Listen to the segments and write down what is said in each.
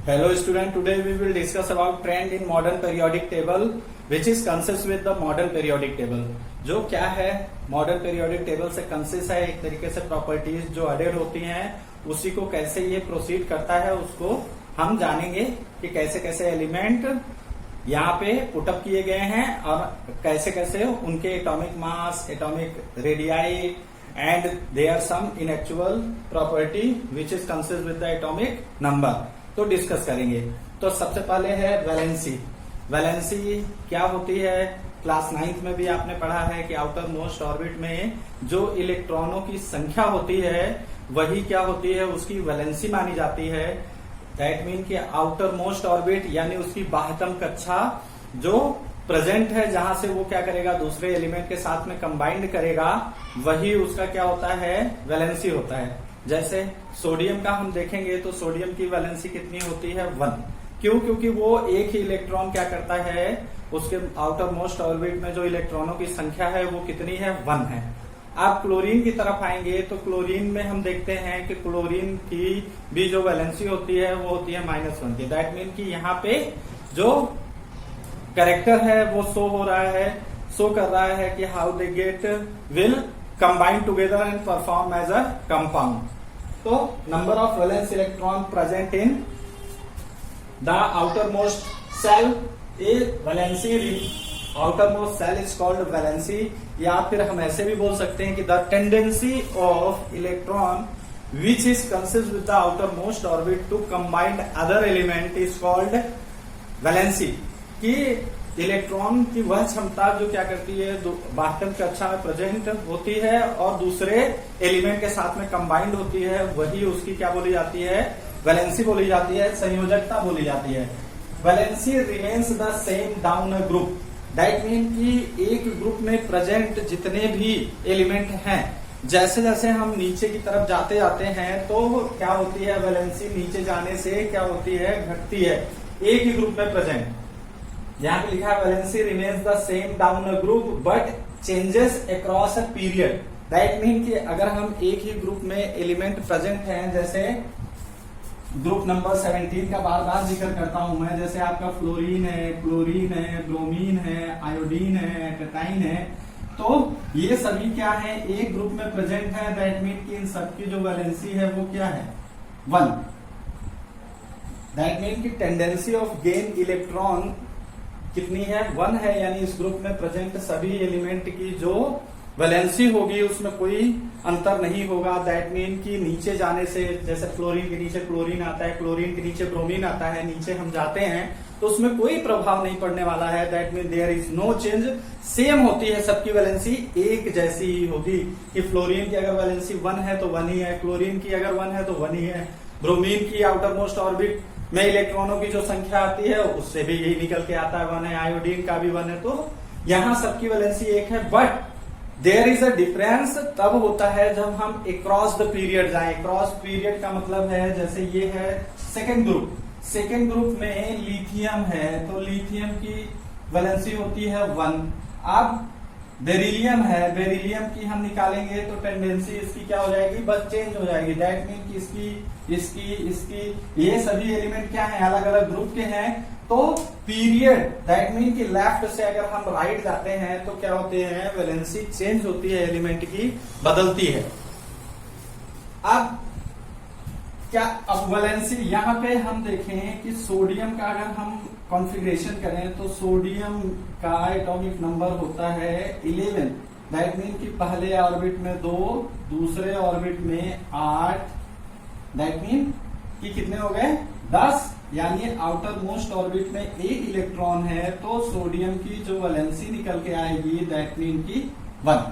Hello student, today we will discuss about trend in modern periodic table which is consists with the modern periodic table। जो क्या है modern periodic table से consist है एक तरीके से प्रॉपर्टीज जो एडेड होती हैं उसी को कैसे ये प्रोसीड करता है उसको हम जानेंगे कि कैसे कैसे एलिमेंट यहाँ पे पुटअप किए गए हैं और कैसे कैसे उनके atomic mass, atomic radii and there some in actual property which is consist with the atomic number तो डिस्कस करेंगे। तो सबसे पहले है वैलेंसी। वैलेंसी क्या होती है? क्लास 9th में भी आपने पढ़ा है कि आउटर मोस्ट ऑर्बिट में जो इलेक्ट्रॉनों की संख्या होती है वही क्या होती है, उसकी वैलेंसी मानी जाती है। दैट मीन कि आउटर मोस्ट ऑर्बिट यानी उसकी बाह्यतम कक्षा जो प्रेजेंट है जहां से वो क्या करेगा, दूसरे एलिमेंट के साथ में कंबाइंड करेगा, वही उसका क्या होता है, वैलेंसी होता है। जैसे सोडियम का हम देखेंगे तो सोडियम की वैलेंसी कितनी होती है, 1। क्यों? क्योंकि वो एक ही इलेक्ट्रॉन क्या करता है, उसके आउटर मोस्ट ऑर्बिट में जो इलेक्ट्रॉनों की संख्या है वो कितनी है, 1 है। आप क्लोरीन की तरफ आएंगे तो क्लोरीन में हम देखते हैं कि क्लोरीन की भी जो वैलेंसी होती है वो होती है -1 की। दैट मीन कि यहाँ पे जो कैरेक्टर है वो शो कर रहा है कि how they get will combine together and perform as a compound. तो number of valence electron present in the outer most shell a valency, outer most shell is called valency. या फिर हम ऐसे भी बोल सकते हैं कि the tendency of electron which is consist with the outer most orbit to combined other element is called valency. कि इलेक्ट्रॉन की वह क्षमता जो क्या करती है, बाह्यतम कक्षा में प्रेजेंट होती है और दूसरे एलिमेंट के साथ में कंबाइंड होती है, वही उसकी क्या बोली जाती है, वैलेंसी बोली जाती है, संयोजकता बोली जाती है। Valency remains the same down a group. That mean कि एक ग्रुप में प्रेजेंट जितने भी एलिमेंट हैं, जैसे जैसे हम नीचे की तरफ जाते हैं तो क्या होती है, वैलेंसी नीचे जाने से क्या होती है, घटती है। एक ही ग्रुप में प्रेजेंट, यहाँ पे लिखा है valency remains the same down a group but changes across a period. That mean कि अगर हम एक ही ग्रुप में एलिमेंट प्रेजेंट हैं, जैसे ग्रुप नंबर 17 का बार बार जिक्र करता हूं मैं, जैसे आपका फ्लोरीन है, क्लोरीन है, ब्रोमीन है, आयोडीन है, कैटाइन है, तो ये सभी क्या है, एक ग्रुप में प्रेजेंट है। दैट मीन कि इन सबकी जो वैलेंसी है वो क्या है, 1। दैट मीन कि टेंडेंसी ऑफ गेन इलेक्ट्रॉन कितनी है, 1 है। यानी इस ग्रुप में प्रेजेंट सभी एलिमेंट की जो वैलेंसी होगी उसमें कोई अंतर नहीं होगा। दैट मीन कि नीचे जाने से, जैसे फ्लोरीन के नीचे क्लोरीन आता है, क्लोरीन के नीचे ब्रोमीन आता है, नीचे हम जाते हैं तो उसमें कोई प्रभाव नहीं पड़ने वाला है। That mean there is no change, same होती है, सबकी वैलेंसी एक जैसी ही होगी। कि फ्लोरीन की अगर वैलेंसी 1 है तो 1 ही है, क्लोरीन की अगर 1 है तो 1 ही है, ब्रोमीन की आउटर मोस्ट ऑर्बिट में इलेक्ट्रॉनों की जो संख्या आती है उससे भी यही निकल के आता है, 1 है, आयोडीन का भी 1 है, तो यहां सबकी वैलेंसी 1 है। But there is a difference तब होता है जब हम अक्रॉस द पीरियड जाएं। क्रॉस पीरियड का मतलब है, जैसे ये है सेकेंड ग्रुप में लिथियम है तो लिथियम की वैलेंसी होती है 1। अब बेरिलियम है, बेरिलियम की हम निकालेंगे तो टेंडेंसी इसकी क्या हो जाएगी, बस चेंज हो जाएगी। दैट मीन कि इसकी ये सभी एलिमेंट क्या है, अलग अलग ग्रुप के हैं। तो पीरियड, दैट मीन कि लेफ्ट से अगर हम राइट जाते हैं तो क्या होते हैं, वैलेंसी चेंज होती है, एलिमेंट की बदलती है। अब क्या, अब वैलेंसी यहाँ पे हम देखें कि सोडियम का अगर हम कॉन्फ़िगरेशन करें तो सोडियम का एटॉमिक नंबर होता है 11। दैट मीन कि पहले ऑर्बिट में 2, दूसरे ऑर्बिट में 8। दैट मीन कि कितने हो गए, 10। यानी आउटर मोस्ट ऑर्बिट में एक इलेक्ट्रॉन है तो सोडियम की जो वैलेंसी निकल के आएगी दैट मीन की 1।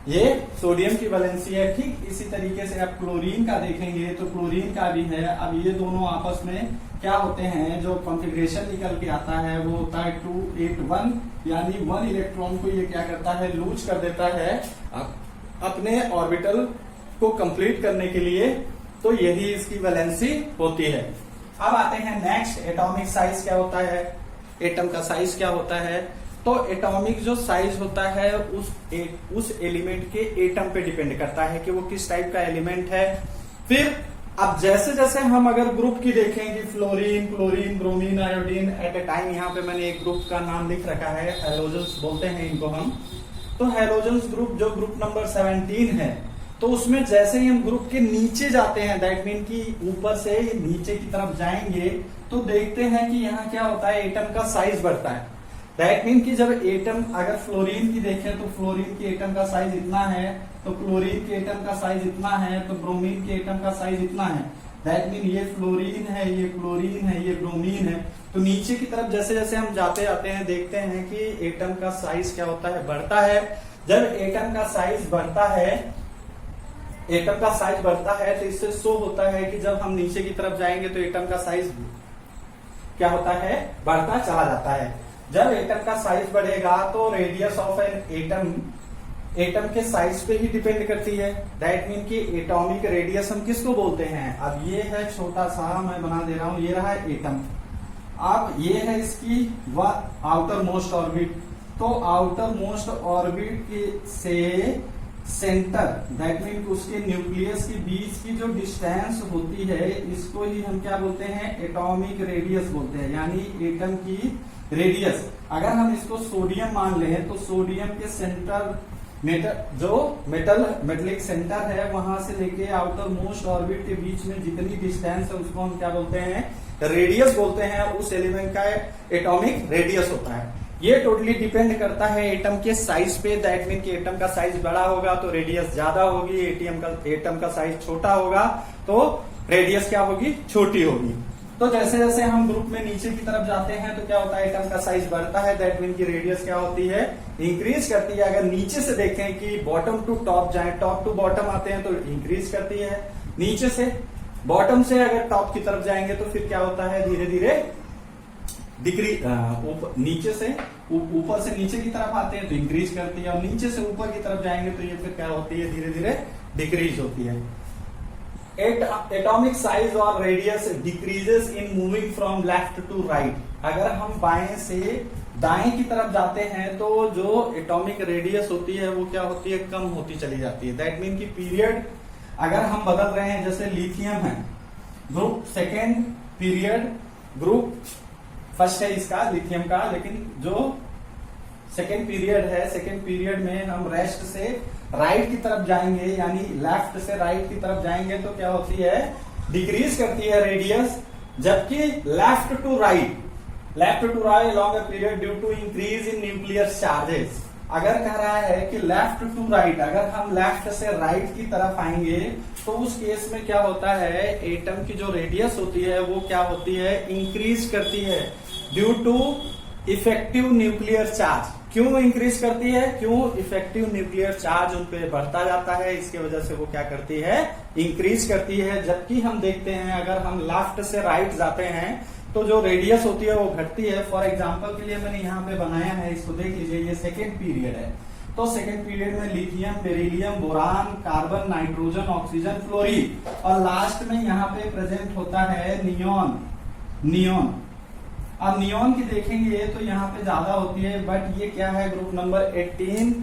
ये सोडियम की वैलेंसी है। ठीक इसी तरीके से आप क्लोरीन का देखेंगे तो क्लोरीन का भी है। अब ये दोनों आपस में क्या होते हैं, जो कॉन्फ़िगरेशन निकल के आता है वो होता है 2, 8, 1। यानी 1 इलेक्ट्रॉन को ये क्या करता है, लूज कर देता है अपने ऑर्बिटल को कंप्लीट करने के लिए। तो यही इसकी वैलेंसी होती है। अब आते हैं नेक्स्ट, एटॉमिक साइज क्या होता है, एटम का साइज क्या होता है। तो एटॉमिक जो साइज होता है उस एलिमेंट के एटम पे डिपेंड करता है कि वो किस टाइप का एलिमेंट है। फिर अब जैसे जैसे हम अगर ग्रुप की देखें कि fluorine, chlorine, bromine, iodine, at a time यहाँ पे मैंने एक ग्रुप का नाम लिख रखा है, हैलोजेंस बोलते हैं इनको हम। तो हैलोजेंस ग्रुप जो ग्रुप नंबर 17 है, तो उसमें जैसे ही हम ग्रुप के नीचे जाते हैं, दैट मीन कि ऊपर से नीचे की तरफ जाएंगे, तो देखते हैं कि यहाँ क्या होता है, एटम का साइज बढ़ता है। दैट मीन कि जब एटम, अगर फ्लोरीन की देखें तो फ्लोरीन के एटम का साइज इतना है, तो क्लोरीन के एटम का साइज इतना है, तो ब्रोमीन के एटम का साइज इतना है। दैट मीन ये फ्लोरीन है, ये क्लोरीन है, ये ब्रोमीन है। तो नीचे की तरफ जैसे जैसे हम जाते आते हैं, देखते हैं कि एटम का साइज क्या होता है, बढ़ता है। जब एटम का साइज बढ़ता है, एटम का साइज बढ़ता है, तो इससे शो होता है कि जब हम नीचे की तरफ जाएंगे तो एटम का साइज क्या होता है, बढ़ता चला जाता है। जब एटम का साइज बढ़ेगा तो radius of an atom atom के साइज पे ही डिपेंड करती है। दैट मीन कि एटॉमिक रेडियस हम किसको बोलते हैं। अब ये है छोटा सा, मैं बना दे रहा हूं, ये रहा एटम। अब ये है इसकी आउटर मोस्ट ऑर्बिट। तो आउटर मोस्ट ऑर्बिट के से सेंटर, दैट मीन उसके न्यूक्लियस के बीच की जो डिस्टेंस होती है, इसको ही हम क्या बोलते हैं, एटॉमिक रेडियस बोलते हैं, यानी एटम की रेडियस। अगर हम इसको सोडियम मान लें तो सोडियम के सेंटर जो मेटलिक सेंटर है, वहां से लेके आउटर मोस्ट ऑर्बिट के बीच में जितनी डिस्टेंस है उसको हम क्या बोलते हैं, रेडियस बोलते हैं। उस एलिमेंट का एटॉमिक रेडियस होता है। ये टोटली डिपेंड करता है एटम के साइज पे। दैट मीन कि एटम का साइज बड़ा होगा तो रेडियस ज्यादा होगी, एटम का साइज छोटा होगा तो रेडियस क्या होगी, छोटी होगी। तो जैसे जैसे हम ग्रुप में नीचे की तरफ जाते हैं तो क्या होता है, एटम का साइज बढ़ता है। दैट मीन की रेडियस क्या होती है, इंक्रीज करती है। अगर नीचे से देखें कि बॉटम टू टॉप जाए, टॉप टू बॉटम आते हैं तो इंक्रीज करती है। नीचे से बॉटम से अगर टॉप की तरफ जाएंगे तो फिर क्या होता है, धीरे धीरे डिक्रीज, नीचे से ऊपर से नीचे की तरफ आते हैं तो इंक्रीज करती है, और नीचे से ऊपर की तरफ जाएंगे तो ये फिर क्या होती है, धीरे धीरे डिक्रीज होती है। एटॉमिक साइज और radius decreases in moving from left to right. अगर हम बाएं से दाएं की तरफ जाते हैं तो जो एटॉमिक रेडियस होती है वो क्या होती है, कम होती चली जाती है। दैट मीन की पीरियड अगर हम बदल रहे हैं, जैसे लिथियम है, group second period, group first है इसका लिथियम का, लेकिन जो सेकेंड पीरियड है, सेकेंड पीरियड में हम रेस्ट से राइट की तरफ जाएंगे, यानी लेफ्ट से राइट की तरफ जाएंगे तो क्या होती है, डिक्रीज करती है रेडियस। जबकि left to right long a period due to increase in nuclear charges. अगर कह रहा है कि लेफ्ट टू राइट, अगर हम लेफ्ट से राइट की तरफ आएंगे तो उस केस में क्या होता है, एटम की जो रेडियस होती है वो क्या होती है, इंक्रीज करती है due to effective nuclear charge. क्यों इंक्रीज करती है, क्यों, इफेक्टिव न्यूक्लियर चार्ज उन पे बढ़ता जाता है, इसकी वजह से वो क्या करती है, इंक्रीज करती है। जबकि हम देखते हैं अगर हम लेफ्ट से राइट जाते हैं तो जो रेडियस होती है वो घटती है। फॉर एग्जांपल के लिए मैंने यहाँ पे बनाया है, इसको देख लीजिए, ये सेकेंड पीरियड है। तो सेकेंड पीरियड में lithium, beryllium, boron, carbon, nitrogen, oxygen, fluorine, और लास्ट में यहाँ पे प्रेजेंट होता है नियोन। अब नियोन की देखेंगे तो यहाँ पे ज्यादा होती है, बट ये क्या है, ग्रुप नंबर 18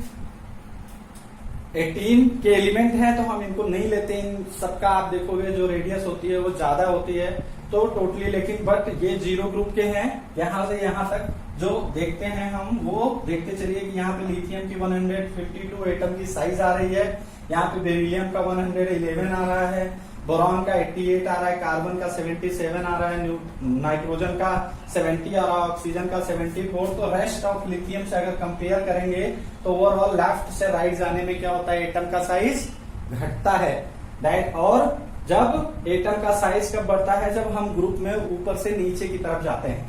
के एलिमेंट है तो हम इनको नहीं लेते। इन सबका आप देखोगे जो रेडियस होती है वो ज्यादा होती है तो टोटली, लेकिन बट ये 0 ग्रुप के हैं। यहाँ से यहाँ तक जो देखते हैं हम वो देखते चलिए कि यहाँ पे लिथियम की 152 एटम की साइज आ रही है, यहाँ पे बेरिलियम का 111 आ रहा है, बोरॉन का 88 आ रहा है, कार्बन का 77 आ रहा है, नाइट्रोजन का 70 आ रहा है, ऑक्सीजन का 74। तो रेस्ट ऑफ लिथियम से अगर कंपेयर करेंगे तो ओवरऑल लेफ्ट से राइट जाने में क्या होता है, एटम का साइज घटता है। और जब एटम का साइज कब बढ़ता है, जब हम ग्रुप में ऊपर से नीचे की तरफ जाते हैं।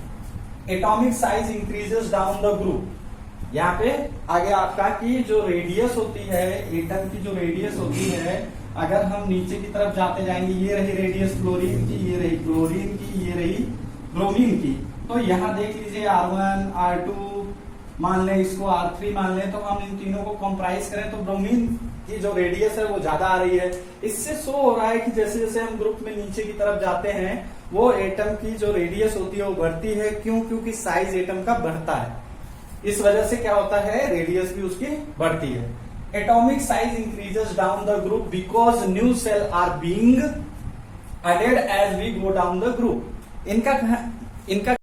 Atomic size increases down the group. यहाँ पे आगे आपका की जो रेडियस होती है, एटम की जो रेडियस होती है, अगर हम नीचे की तरफ जाते जाएंगे, ये रही रेडियस फ्लोरीन की, ये रही क्लोरीन की, ये रही ब्रोमीन की। तो यहाँ देख लीजिए R1, R2 मान लें, इसको R3 मान लें, तो हम इन तीनों को कंप्राइज करें तो ब्रोमीन की जो रेडियस है वो ज्यादा आ रही है। इससे शो हो रहा है कि जैसे जैसे हम ग्रुप में नीचे की तरफ जाते हैं वो एटम की जो रेडियस होती है वो बढ़ती है। क्यों, क्योंकि साइज एटम का बढ़ता है, इस वजह से क्या होता है, रेडियस भी उसकी बढ़ती है। Atomic size increases down the group because new cell are being added as we go down the group. इनका